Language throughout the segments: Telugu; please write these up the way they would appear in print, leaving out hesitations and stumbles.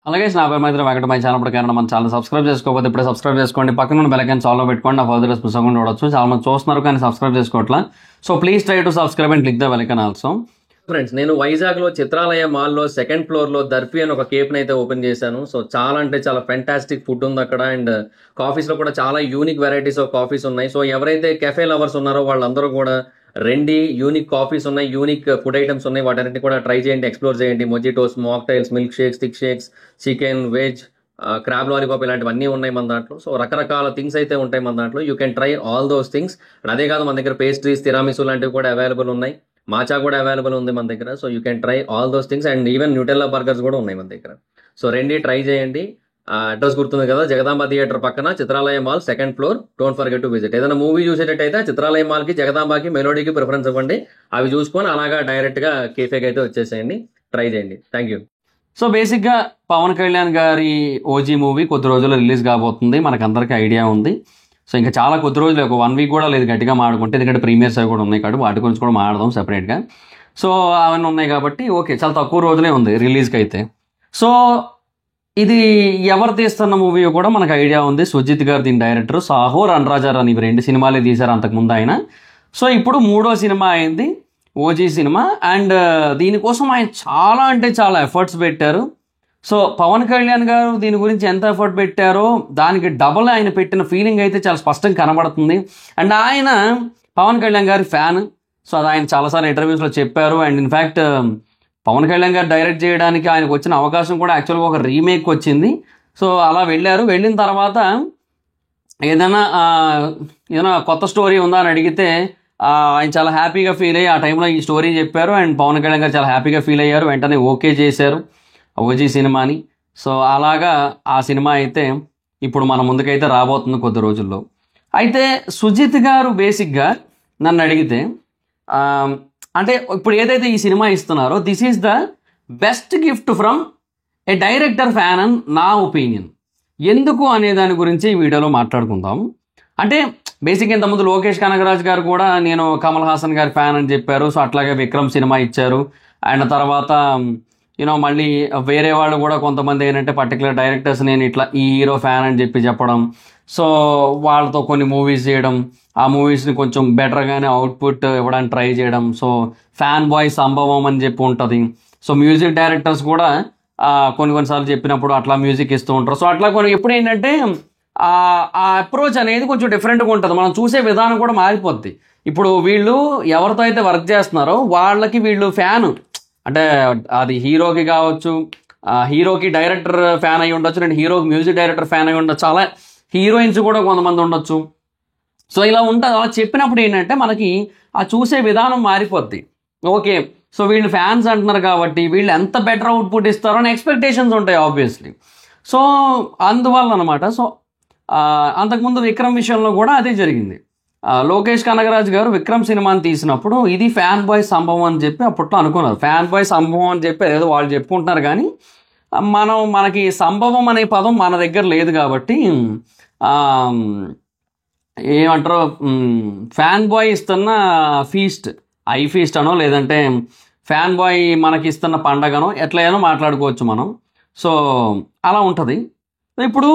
అలాగే నా పేరు మైత్రి వెంకటమై ఛానల్ ప్రకారం మన ఛానల్ సబ్స్క్రైబ్ చేసుకోకపోతే ఇప్పుడే సబ్స్క్రైబ్ చేసుకోండి. పక్కన ఉన్న బెల్ ఐకాన్ ఆల్లో పెట్టుకోండి. నా ఫర్దర్ మిస్ అవ్వకుండా చూడొచ్చు. చాలా మంది చూస్తున్నారు కానీ సబ్స్క్రైబ్ చేసుకోవట్లా. So please try to subscribe and click the bell icon also. Friends, నేను వైజాగ్లో చిత్రాలయ మాల్లో సెకండ్ ఫ్లోర్లో దర్ఫీ అని ఒక కేఫ్ని అయితే ఓపెన్ చేశాను. సో చాలా అంటే చాలా ఫెంటాస్టిక్ ఫుడ్ ఉంది అక్కడ. అండ్ కాఫీస్లో కూడా చాలా యూనిక్ వెరైటీస్ ఆఫ్ కాఫీస్ ఉన్నాయి. సో ఎవరైతే కెఫే లవర్స్ ఉన్నారో వాళ్ళందరూ కూడా రెండు యూనిక్ కాఫీస్ ఉన్నాయి, యూనిక్ ఫుడ్ ఐటమ్స్ ఉన్నాయి. వాటన్నిటి కూడా ట్రై చేయండి, ఎక్స్ప్లోర్ చేయండి. Mojitos, mocktails, milk shakes, thick shakes, chicken, veg, crab lollipop ఇలాంటివన్నీ ఉన్నాయి మన దాంట్లో. సో రకరకాల థింగ్స్ అయితే ఉంటాయి మన దాంట్లో. You can try all those things. అదే కాదు, మన దగ్గర పేస్ట్రీస్, తిరామిసు లాంటివి కూడా అవైలబుల్ ఉన్నాయి. మాచా కూడా అవైలబుల్ ఉంది మన దగ్గర. So you can try all those things. And even Nutella burgers కూడా ఉన్నాయి మన దగ్గర. సో రెండి ట్రై చేయండి. అడ్రస్ గుర్తుంది కదా, జగదాంబ థియేటర్ పక్కన Chitralaya mall second floor. Don't forget to visit. ఏదైనా మూవీ చూసేటట్టయితే చిత్రాలయ మాల్కి, జగదాంబకి, మెలోడీకి ప్రిఫరెన్స్ ఇవ్వండి. అవి చూసుకొని అలాగా డైరెక్ట్గా కేఫేకి అయితే వచ్చేసేయండి. ట్రై చేయండి. Thank you. సో బేసిక్గా పవన్ కళ్యాణ్ గారి ఓజీ మూవీ కొద్ది రోజుల్లో రిలీజ్ కాబోతుంది, మనకందరికీ ఐడియా ఉంది. సో ఇంకా చాలా కొద్ది రోజులు, ఒక 1 వీక్ కూడా లేదు గట్టిగా మాడుకుంటే, ఎందుకంటే ప్రీమియర్స్ అవి కూడా ఉన్నాయి కాబట్టి వాటి గురించి కూడా మాట్లాడదాం సెపరేట్గా. సో అవన్నీ ఉన్నాయి కాబట్టి ఓకే, చాలా తక్కువ రోజులే ఉంది రిలీజ్కి అయితే. సో ఇది ఎవరు తీస్తున్న మూవీ కూడా మనకు ఐడియా ఉంది. సుజిత్ గారు దీని డైరెక్టర్. సాహో, రణరాజా అని ఇవి 2 సినిమాలే తీశారు అంతకుముందు ఆయన. సో ఇప్పుడు 3వ సినిమా అయింది ఓజీ సినిమా. అండ్ దీనికోసం ఆయన చాలా అంటే చాలా ఎఫర్ట్స్ పెట్టారు. సో పవన్ కళ్యాణ్ గారు దీని గురించి ఎంత ఎఫర్ట్ పెట్టారో దానికి డబల్ ఆయన పెట్టిన ఫీలింగ్ అయితే చాలా స్పష్టంగా కనబడుతుంది. అండ్ ఆయన పవన్ కళ్యాణ్ గారి ఫ్యాన్. సో అది ఆయన చాలాసార్లు ఇంటర్వ్యూస్లో చెప్పారు. అండ్ ఇన్ఫ్యాక్ట్ పవన్ కళ్యాణ్ గారు డైరెక్ట్ చేయడానికి ఆయనకు వచ్చిన అవకాశం కూడా యాక్చువల్గా ఒక రీమేక్ వచ్చింది. సో అలా వెళ్ళారు. వెళ్ళిన తర్వాత ఏదైనా కొత్త స్టోరీ ఉందా అని అడిగితే ఆయన చాలా హ్యాపీగా ఫీల్ అయ్యి ఆ టైంలో ఈ స్టోరీ చెప్పారు. అండ్ పవన్ కళ్యాణ్ గారు చాలా హ్యాపీగా ఫీల్ అయ్యారు. వెంటనే ఓకే చేశారు ఓజీ సినిమాని. సో అలాగా ఆ సినిమా అయితే ఇప్పుడు మన ముందుకైతే రాబోతుంది కొద్ది రోజుల్లో. అయితే సుజిత్ గారు బేసిక్గా నన్ను అడిగితే అంటే ఇప్పుడు ఏదైతే ఈ సినిమా ఇస్తున్నారో this is the best gift from A director fan అని నా ఒపీనియన్. ఎందుకు అనే దాని గురించి ఈ వీడియోలో మాట్లాడుకుందాం. అంటే బేసిక్ ఇంతకుముందు లోకేష్ కనగరాజ్ గారు కూడా నేను కమల్ హాసన్ గారి ఫ్యాన్ అని చెప్పారు. సో అట్లాగే విక్రమ్ సినిమా ఇచ్చారు. అండ్ తర్వాత మళ్ళీ వేరే వాళ్ళు కూడా కొంతమంది ఏంటంటే పర్టికులర్ డైరెక్టర్స్ నేను ఇట్లా ఈ హీరో ఫ్యాన్ అని చెప్పడం. సో వాళ్ళతో కొన్ని మూవీస్ చేయడం, ఆ మూవీస్ని కొంచెం బెటర్గానే అవుట్పుట్ ఇవ్వడానికి ట్రై చేయడం. సో ఫ్యాన్ బాయ్ సంభవం అని చెప్పి ఉంటుంది. సో మ్యూజిక్ డైరెక్టర్స్ కూడా కొన్నిసార్లు చెప్పినప్పుడు అట్లా మ్యూజిక్ ఇస్తూ ఉంటారు. సో అట్లా ఎప్పుడు ఏంటంటే ఆ అప్రోచ్ అనేది కొంచెం డిఫరెంట్గా ఉంటుంది. మనం చూసే విధానం కూడా మారిపోద్ది. ఇప్పుడు వీళ్ళు ఎవరితో అయితే వర్క్ చేస్తున్నారో వాళ్ళకి వీళ్ళు ఫ్యాన్, అంటే అది హీరోకి కావచ్చు, హీరోకి డైరెక్టర్ ఫ్యాన్ అయి ఉండొచ్చు, నేను హీరోకి మ్యూజిక్ డైరెక్టర్ ఫ్యాన్ అయి ఉండొచ్చు, అలా హీరోయిన్స్ కూడా కొంతమంది ఉండొచ్చు. సో ఇలా ఉంటుంది. అలా చెప్పినప్పుడు ఏంటంటే మనకి ఆ చూసే విధానం మారిపోద్ది. ఓకే, సో వీళ్ళు ఫ్యాన్స్ అంటున్నారు కాబట్టి వీళ్ళు ఎంత బెటర్ అవుట్పుట్ ఇస్తారో అని ఎక్స్పెక్టేషన్స్ ఉంటాయి ఆబ్వియస్లీ. సో అందువల్ల అనమాట. సో అంతకుముందు విక్రమ్ విషయంలో కూడా అదే జరిగింది. లోకేష్ కనగరాజ్ గారు విక్రమ్ సినిమాని తీసినప్పుడు ఇది ఫ్యాన్ బాయ్ సంభవం అని చెప్పి అప్పట్లో అనుకున్నారు. ఫ్యాన్ బాయ్ సంభవం అని చెప్పి ఏదో వాళ్ళు చెప్పుకుంటున్నారు కానీ మనకి సంభవం అనే పదం మన దగ్గర లేదు కాబట్టి ఏమంటారు, ఫ్యాన్ బాయ్ ఇస్తున్న ఫీస్ట్, ఐ ఫీస్ట్ అనో లేదంటే ఫ్యాన్ బాయ్ మనకి ఇస్తున్న పండగనో ఎట్లయినా మాట్లాడుకోవచ్చు మనం. సో అలా ఉంటుంది. ఇప్పుడు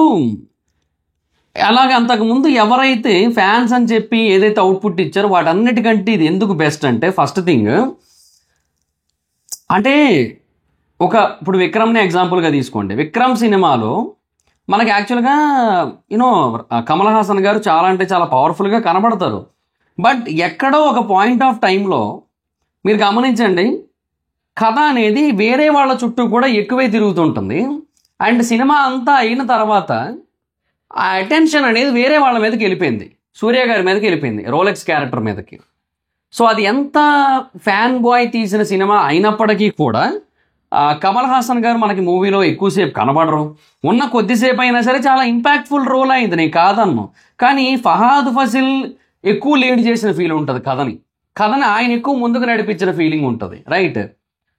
అలాగే అంతకుముందు ఎవరైతే ఫ్యాన్స్ అని చెప్పి ఏదైతే అవుట్పుట్ ఇచ్చారో వాటన్నిటికంటే ఇది ఎందుకు బెస్ట్ అంటే, ఫస్ట్ థింగ్ అంటే ఇప్పుడు విక్రమ్ని ఎగ్జాంపుల్గా తీసుకోండి. విక్రమ్ సినిమాలో మనకి యాక్చువల్గా కమల్ హాసన్ గారు చాలా అంటే చాలా పవర్ఫుల్గా కనబడతారు. బట్ ఎక్కడో ఒక పాయింట్ ఆఫ్ టైంలో మీరు గమనించండి, కథ అనేది వేరే వాళ్ళ చుట్టూ కూడా ఎక్కువే తిరుగుతుంటుంది. అండ్ సినిమా అంతా అయిన తర్వాత ఆ అటెన్షన్ అనేది వేరే వాళ్ళ మీదకి వెళ్ళిపోయింది, సూర్య గారి మీదకి వెళ్ళిపోయింది, రోలెక్స్ క్యారెక్టర్ మీదకి. సో అది ఎంత ఫ్యాన్ బాయ్ తీసిన సినిమా అయినప్పటికీ కూడా కమల్ హాసన్ గారు మనకి మూవీలో ఎక్కువసేపు కనబడరు. ఉన్న కొద్దిసేపు అయినా సరే చాలా ఇంపాక్ట్ఫుల్ రోల్ అయింది, నేను కాదన్ను. కానీ ఫహాద్ ఫసిల్ ఎక్కువ లీడ్ చేసిన ఫీల్ ఉంటుంది. కథని ఆయన ఎక్కువ ముందుకు నడిపించిన ఫీలింగ్ ఉంటుంది, రైట్?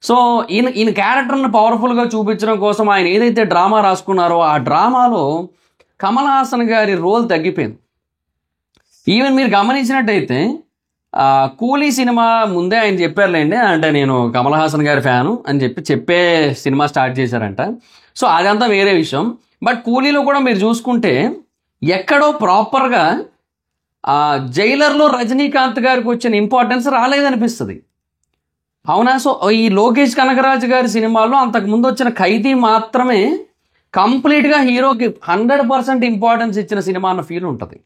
సో ఈయన క్యారెక్టర్ని పవర్ఫుల్గా చూపించడం కోసం ఆయన ఏదైతే డ్రామా రాసుకున్నారో ఆ డ్రామాలో కమల్ హాసన్ గారి రోల్ తగ్గిపోయింది. ఈవెన్ మీరు గమనించినట్టయితే కూలీ సినిమా ముందే ఆయన చెప్పారులేండి, అంటే నేను కమల్ హాసన్ గారి ఫ్యాను అని చెప్పే సినిమా స్టార్ట్ చేశారంట. సో అదంతా వేరే విషయం. బట్ కూలీలో కూడా మీరు చూసుకుంటే ఎక్కడో ప్రాపర్గా జైలర్లో రజనీకాంత్ గారికి వచ్చిన ఇంపార్టెన్స్ రాలేదనిపిస్తుంది, అవునా? సో ఈ లోకేష్ కనగరాజు గారి సినిమాల్లో అంతకుముందు వచ్చిన ఖైదీ మాత్రమే కంప్లీట్గా హీరోకి 100% ఇంపార్టెన్స్ ఇచ్చిన సినిమా అన్న ఫీల్ ఉంటుంది.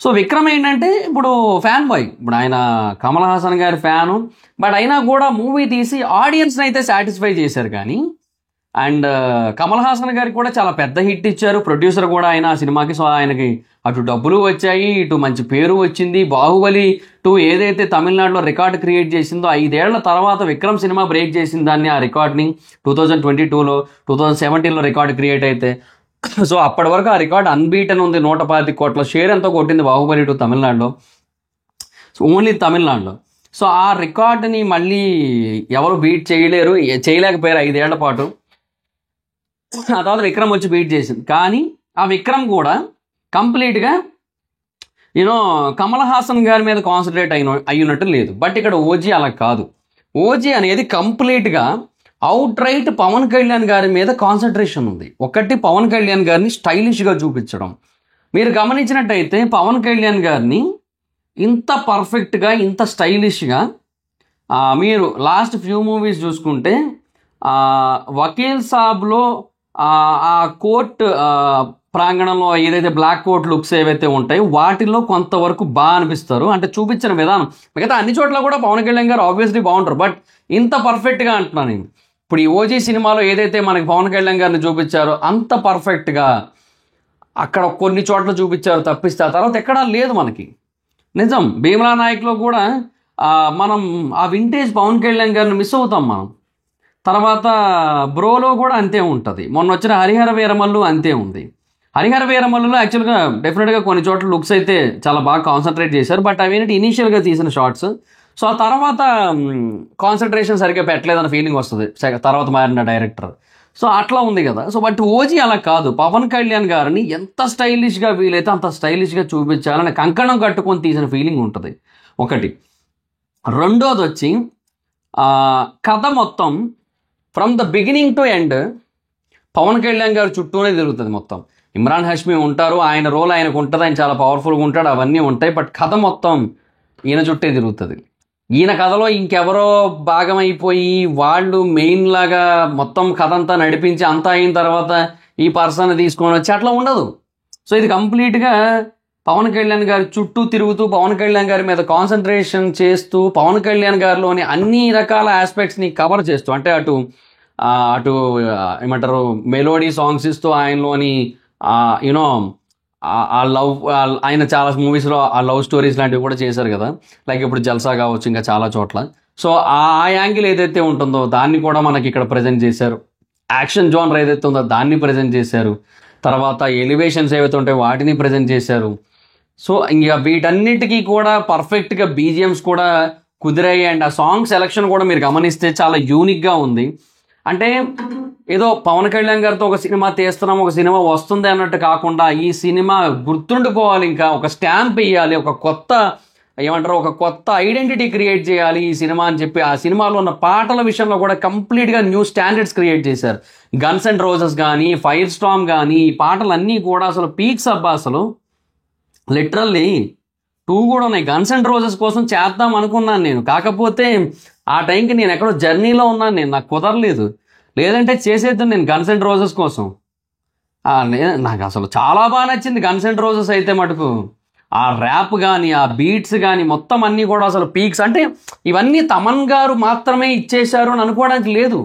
సో విక్రమ్ ఏంటంటే ఇప్పుడు ఫ్యాన్ బాయ్, ఇప్పుడు ఆయన కమల్ హాసన్ గారి ఫ్యాను, బట్ అయినా కూడా మూవీ తీసి ఆడియన్స్ని అయితే సాటిస్ఫై చేశారు. కానీ అండ్ కమల్ హాసన్ గారికి కూడా చాలా పెద్ద హిట్ ఇచ్చారు, ప్రొడ్యూసర్ కూడా ఆయన ఆ సినిమాకి. సో ఆయనకి అటు డబ్బులు వచ్చాయి, ఇటు మంచి పేరు వచ్చింది. బాహుబలి 2 ఏదైతే తమిళనాడులో రికార్డ్ క్రియేట్ చేసిందో 5 ఏళ్ల తర్వాత విక్రమ్ సినిమా బ్రేక్ చేసింది దాన్ని, ఆ రికార్డ్ని 2022లో 2017లో రికార్డ్ క్రియేట్ అయితే. సో అప్పటి వరకు ఆ రికార్డ్ అన్బీటన్ ఉంది, 125 కోట్ల షేర్ ఎంతో కొట్టింది బాహుబలి 2 తమిళనాడులో, సో ఓన్లీ తమిళనాడులో. సో ఆ రికార్డుని మళ్ళీ ఎవరు బీట్ చేయలేకపోయారు 5 ఏళ్ల పాటు. ఆ తర్వాత విక్రమ్ వచ్చి బీట్ చేసింది. కానీ ఆ విక్రమ్ కూడా కంప్లీట్గా కమల్ హాసన్ గారి మీద కాన్సన్ట్రేట్ అయినట్టు లేదు. బట్ ఇక్కడ ఓజీ అలా కాదు. ఓజీ అనేది కంప్లీట్గా అవుట్ రైట్ పవన్ కళ్యాణ్ గారి మీద కాన్సన్ట్రేషన్ ఉంది. ఒకటి, పవన్ కళ్యాణ్ గారిని స్టైలిష్గా చూపించడం. మీరు గమనించినట్టయితే పవన్ కళ్యాణ్ గారిని ఇంత పర్ఫెక్ట్గా, ఇంత స్టైలిష్గా మీరు లాస్ట్ ఫ్యూ మూవీస్ చూసుకుంటే వకీల్ సాబ్లో ఆ కోర్ట్ ప్రాంగణంలో ఏదైతే బ్లాక్ కోట్ లుక్స్ ఏవైతే ఉంటాయో వాటిల్లో కొంతవరకు బాగా అనిపిస్తారు, అంటే చూపించిన విధానం. మిగతా అన్ని చోట్ల కూడా పవన్ కళ్యాణ్ గారు ఆబ్వియస్లీ బాగుంటారు, బట్ ఇంత పర్ఫెక్ట్గా అంటున్నాను నేను. ఇప్పుడు ఈ ఓజీ సినిమాలో ఏదైతే మనకి పవన్ కళ్యాణ్ గారిని చూపించారో అంత పర్ఫెక్ట్గా అక్కడ కొన్ని చోట్ల చూపించారు తప్పిస్తే ఆ తర్వాత ఎక్కడా లేదు మనకి. నిజం, భీమ్లా నాయక్లో కూడా మనం ఆ వింటేజ్ పవన్ కళ్యాణ్ గారిని మిస్ అవుతాం మనం. తర్వాత బ్రోలో కూడా అంతే ఉంటుంది. మొన్న వచ్చిన హరిహర వీరమల్లు అంతే ఉంది. హరిహర వీరమల్లులో యాక్చువల్గా డెఫినెట్గా కొన్ని చోట్ల లుక్స్ అయితే చాలా బాగా కాన్సన్ట్రేట్ చేశారు, బట్ అవేంటి ఇనీషియల్గా తీసిన షార్ట్స్. సో ఆ తర్వాత కాన్సన్ట్రేషన్ సరిగ్గా పెట్టలేదన్న ఫీలింగ్ వస్తుంది తర్వాత మారిన డైరెక్టర్. సో అట్లా ఉంది కదా. సో బట్ ఓజీ అలా కాదు. పవన్ కళ్యాణ్ గారిని ఎంత స్టైలిష్గా వీలైతే అంత స్టైలిష్గా చూపించాలని కంకణం కట్టుకొని తీసిన ఫీలింగ్ ఉంటుంది ఒకటి. రెండోది వచ్చి కథ మొత్తం from the beginning to end Pawan Kalyan గారు చుట్టూనే తిరుగుతుంది మొత్తం. ఇమ్రాన్ హష్మీ ఉంటారు, ఆయన రోల్ ఆయనకు ఉంటుంది, ఆయన చాలా పవర్ఫుల్గా ఉంటాడు, అవన్నీ ఉంటాయి. బట్ కథ మొత్తం ఈయన చుట్టే తిరుగుతుంది. ఈయన కథలో ఇంకెవరో భాగమైపోయి వాళ్ళు మెయిన్ లాగా మొత్తం కథ అంతా నడిపించి అంతా అయిన తర్వాత ఈ పర్సన్ తీసుకొని వచ్చి అట్లా ఉండదు. సో ఇది కంప్లీట్గా పవన్ కళ్యాణ్ గారి చుట్టూ తిరుగుతూ పవన్ కళ్యాణ్ గారి మీద కాన్సన్ట్రేషన్ చేస్తూ పవన్ కళ్యాణ్ గారిలోని అన్ని రకాల ఆస్పెక్ట్స్ని కవర్ చేస్తూ, అంటే అటు ఏమంటారు మెలోడీ సాంగ్స్ ఇస్తూ ఆయనలోని యూనో ఆ లవ్, ఆయన చాలా మూవీస్లో ఆ లవ్ స్టోరీస్ లాంటివి కూడా చేశారు కదా, లైక్ ఇప్పుడు జల్సా కావచ్చు, ఇంకా చాలా చోట్ల. సో ఆ యాంగిల్ ఏదైతే ఉంటుందో దాన్ని కూడా మనకి ఇక్కడ ప్రజెంట్ చేశారు. యాక్షన్ జోనర్ ఏదైతే ఉందో దాన్ని ప్రజెంట్ చేశారు. తర్వాత ఎలివేషన్స్ ఏవైతే ఉంటాయో వాటిని ప్రజెంట్ చేశారు. సో ఇంకా వీటన్నిటికీ కూడా పర్ఫెక్ట్గా బీజిఎమ్స్ కూడా కుదిరాయి. అండ్ ఆ సాంగ్ సెలెక్షన్ కూడా మీరు గమనిస్తే చాలా యూనిక్గా ఉంది. అంటే ఏదో పవన్ కళ్యాణ్ గారితో ఒక సినిమా తీస్తున్నాం, ఒక సినిమా వస్తుంది అన్నట్టు కాకుండా ఈ సినిమా గుర్తుండిపోవాలి, ఇంకా ఒక స్టాంప్ వేయాలి, ఒక కొత్త ఐడెంటిటీ క్రియేట్ చేయాలి ఈ సినిమా అని చెప్పి ఆ సినిమాలో ఉన్న పాటల విషయంలో కూడా కంప్లీట్గా న్యూ స్టాండర్డ్స్ క్రియేట్ చేశారు. గన్స్ అండ్ రోజెస్ కానీ, ఫైర్ స్టార్మ్ కానీ, ఈ పాటలన్నీ కూడా అసలు పీక్స్ అబ్బా. అసలు లిటరల్లీ 2 కూడా ఉన్నాయి. గన్స్ అండ్ రోజెస్ కోసం చేద్దాం అనుకున్నాను నేను, కాకపోతే ఆ టైంకి నేను ఎక్కడో జర్నీలో ఉన్నాను, నాకు కుదరలేదు. లేదంటే చేసేద్దాం నేను గన్స్ అండ్ రోజెస్ కోసం. నాకు అసలు చాలా బాగా నచ్చింది గన్స్ అండ్ రోజెస్ అయితే మటుకు. ఆ ర్యాప్ కానీ, ఆ బీట్స్ కానీ మొత్తం అన్నీ కూడా అసలు పీక్స్. అంటే ఇవన్నీ తమన్ గారు మాత్రమే ఇచ్చేశారు అని అనుకోవడానికి లేదు.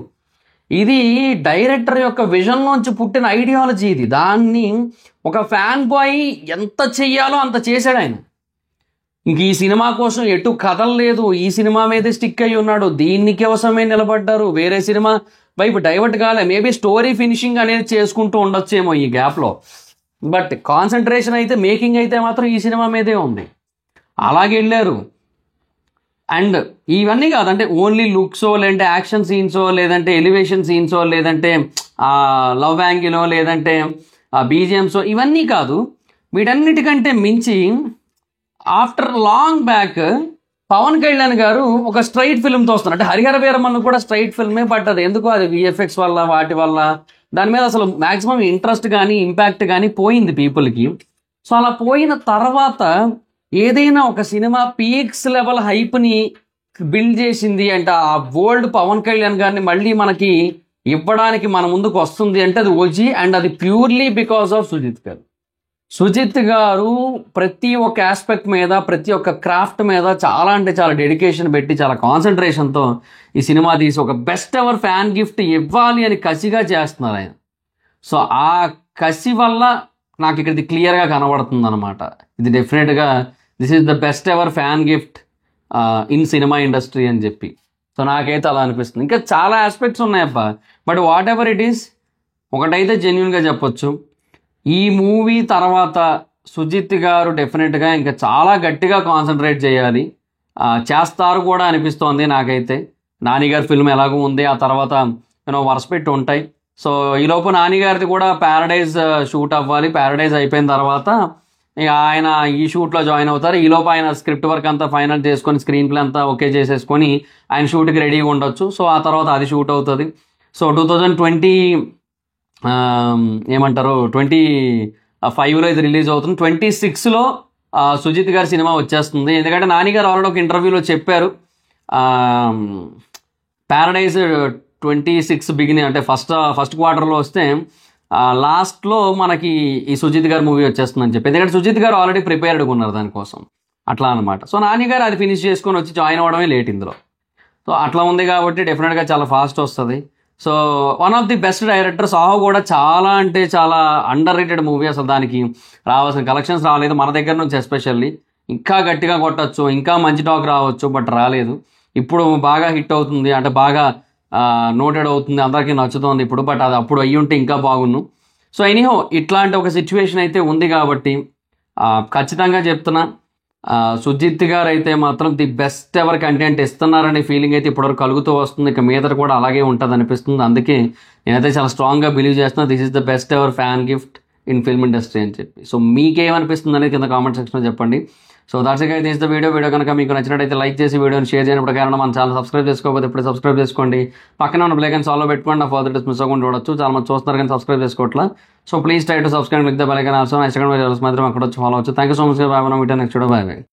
ఇది డైరెక్టర్ యొక్క విజన్లోంచి పుట్టిన ఐడియాలజీ ఇది. దాన్ని ఒక ఫ్యాన్ బాయ్ ఎంత చెయ్యాలో అంత చేశాడు ఆయన. ఇంక ఈ సినిమా కోసం ఎటు కదలలేదు, ఈ సినిమా మీదే స్టిక్ అయి ఉన్నాడు, దీనికి అవసరమే నిలబడ్డారు, వేరే సినిమా వైపు డైవర్ట్ కాలే. మేబీ స్టోరీ ఫినిషింగ్ అనేది చేసుకుంటూ ఉండొచ్చేమో ఈ గ్యాప్లో, బట్ కాన్సన్ట్రేషన్ అయితే మేకింగ్ అయితే మాత్రం ఈ సినిమా మీదే ఉంది. అలాగే వెళ్ళారు. అండ్ ఇవన్నీ కాదంటే ఓన్లీ లుక్సో, లేదంటే యాక్షన్ సీన్సో, లేదంటే ఎలివేషన్ సీన్సో, లేదంటే లవ్ యాంగిలో, లేదంటే బీజిఎంసో, ఇవన్నీ కాదు. వీటన్నిటికంటే మించి after long back Pawan Kalyan గారు ఒక స్ట్రైట్ ఫిల్మ్తో వస్తున్నారు. అంటే హరిహర వీరమల్లు కూడా స్ట్రైట్ ఫిల్మే, బట్ అది ఎందుకో అది విఎఫ్ఎక్స్ వల్ల వాటి వల్ల దాని మీద అసలు మ్యాక్సిమం ఇంట్రెస్ట్ కానీ ఇంపాక్ట్ కానీ పోయింది పీపుల్కి. సో అలా పోయిన తర్వాత ఏదైనా ఒక సినిమా పీక్స్ లెవెల్ హైప్ని బిల్డ్ చేసింది అంటే ఆ వరల్డ్ పవన్ కళ్యాణ్ గారిని మళ్ళీ మనకి ఇవ్వడానికి మన ముందుకు వస్తుంది అంటే అది ఓజీ, అండ్ అది ప్యూర్లీ బికాస్ ఆఫ్ సుజిత్ గారు. సుజిత్ గారు ప్రతి ఒక్క ఆస్పెక్ట్ మీద, ప్రతి ఒక్క క్రాఫ్ట్ మీద చాలా అంటే చాలా డెడికేషన్ పెట్టి, చాలా కాన్సన్ట్రేషన్తో ఈ సినిమా తీసి ఒక బెస్ట్ ఎవర్ ఫ్యాన్ గిఫ్ట్ ఇవ్వాలి అని కసిగా చేస్తున్నారు ఆయన. సో ఆ కసి వల్ల నాకు ఇక్కడ క్లియర్గా కనబడుతుంది అనమాట. ఇది డెఫినెట్గా this is the best ever fan gift in cinema industry అని చెప్పి. సో నాకైతే అలా అనిపిస్తుంది. ఇంకా చాలా ఆస్పెక్ట్స్ ఉన్నాయబ్బా, but whatever it is, ఒకటైతే జెన్యున్గా చెప్పొచ్చు, ఈ మూవీ తర్వాత సుజిత్ గారు డెఫినెట్గా ఇంకా చాలా గట్టిగా కాన్సన్ట్రేట్ చేయాలి, చేస్తారు కూడా అనిపిస్తోంది నాకైతే. నానిగారి ఫిల్మ్ ఎలాగో ఉంది, ఆ తర్వాత వరుసపెట్టి ఉంటాయి. సో ఈలోపు నానిగారిది కూడా ప్యారడైజ్ షూట్ అవ్వాలి. ప్యారడైజ్ అయిపోయిన తర్వాత ఇక ఆయన ఈ షూట్లో జాయిన్ అవుతారు. ఈలోపు ఆయన స్క్రిప్ట్ వర్క్ అంతా ఫైనల్ చేసుకొని, స్క్రీన్ ప్లే అంతా ఓకే చేసేసుకొని ఆయన షూట్కి రెడీగా ఉండొచ్చు. సో ఆ తర్వాత అది షూట్ అవుతుంది. సో 2020 ఏమంటారు 25లో ఇది రిలీజ్ అవుతుంది. 26లో సుజిత్ గారి సినిమా వచ్చేస్తుంది. ఎందుకంటే నానిగారు ఆల్రెడీ ఒక ఇంటర్వ్యూలో చెప్పారు, ప్యారడైజ్ 26 బిగినింగ్ అంటే ఫస్ట్ క్వార్టర్లో వస్తే లాస్ట్లో మనకి ఈ సుజిత్ గారి మూవీ వచ్చేస్తుందని చెప్పి. ఎందుకంటే సుజిత్ గారు ఆల్రెడీ ప్రిపేర్డ్గా ఉన్నారు దానికోసం, అట్లా అనమాట. సో నానిగారు అది ఫినిష్ చేసుకొని వచ్చి జాయిన్ అవ్వడమే లేట్ ఇందులో. సో అట్లా ఉంది కాబట్టి డెఫినెట్గా చాలా ఫాస్ట్ వస్తుంది. So one of the best director. Saaho కూడా చాలా అంటే చాలా అండర్ రేటెడ్ మూవీ. అసలు దానికి రావాల్సిన కలెక్షన్స్ రాలేదు మన దగ్గర నుంచి ఎస్పెషల్లీ. ఇంకా గట్టిగా కొట్టచ్చు, ఇంకా మంచి టాక్ రావచ్చు, బట్ రాలేదు. ఇప్పుడు బాగా హిట్ అవుతుంది, అంటే బాగా నోటెడ్ అవుతుంది, అందరికీ నచ్చుతుంది ఇప్పుడు. బట్ అది అప్పుడు అయ్యి ఉంటే ఇంకా బాగున్ను. సో ఎనీహో ఇట్లాంటి ఒక సిచ్యువేషన్ అయితే ఉంది కాబట్టి ఖచ్చితంగా చెప్తున్నా, సుజిత్ గారు అయితే మాత్రం ది బెస్ట్ ఎవర్ కంటెంట్ ఇస్తున్నారనే ఫీలింగ్ అయితే ఇప్పటివరకు కలుగుతూ వస్తుంది. ఇక మీదట కూడా అలాగే ఉంటుంది అనిపిస్తుంది. అందుకే నేనైతే చాలా స్ట్రాంగ్గా బిలీవ్ చేస్తున్నా this is the best ever fan gift in film industry అని చెప్పి. సో మీకేమనిపిస్తుంది అనేది కింద కామెంట్ సెక్షన్లో చెప్పండి. So that's it guys, the video కనుక మీకు నచ్చినట్టయితే లైక్ చేసి వీడియోని షేర్ చేయడం కారణం మన ఛానల్ సబ్స్క్రైబ్ చేసుకోకపోతే ఇప్పుడు సబ్స్క్రైబ్ చేసుకోండి. పక్కన ఉన్న బెల్ ఐకాన్ ఆల్లో పెట్టుకోండి, నా ఫర్దర్ మిస్ అవ్వకుండా చూడొచ్చు. చాలా మంది చూస్తున్నారు కానీ సబ్స్క్రైబ్ చేసుకోవట్లా. So please try to subscribe, click the bell icon also. Next మాత్రం అక్కడ వచ్చి ఫాలో అవచ్చు. Thank you so much. Bye, next video. Bye.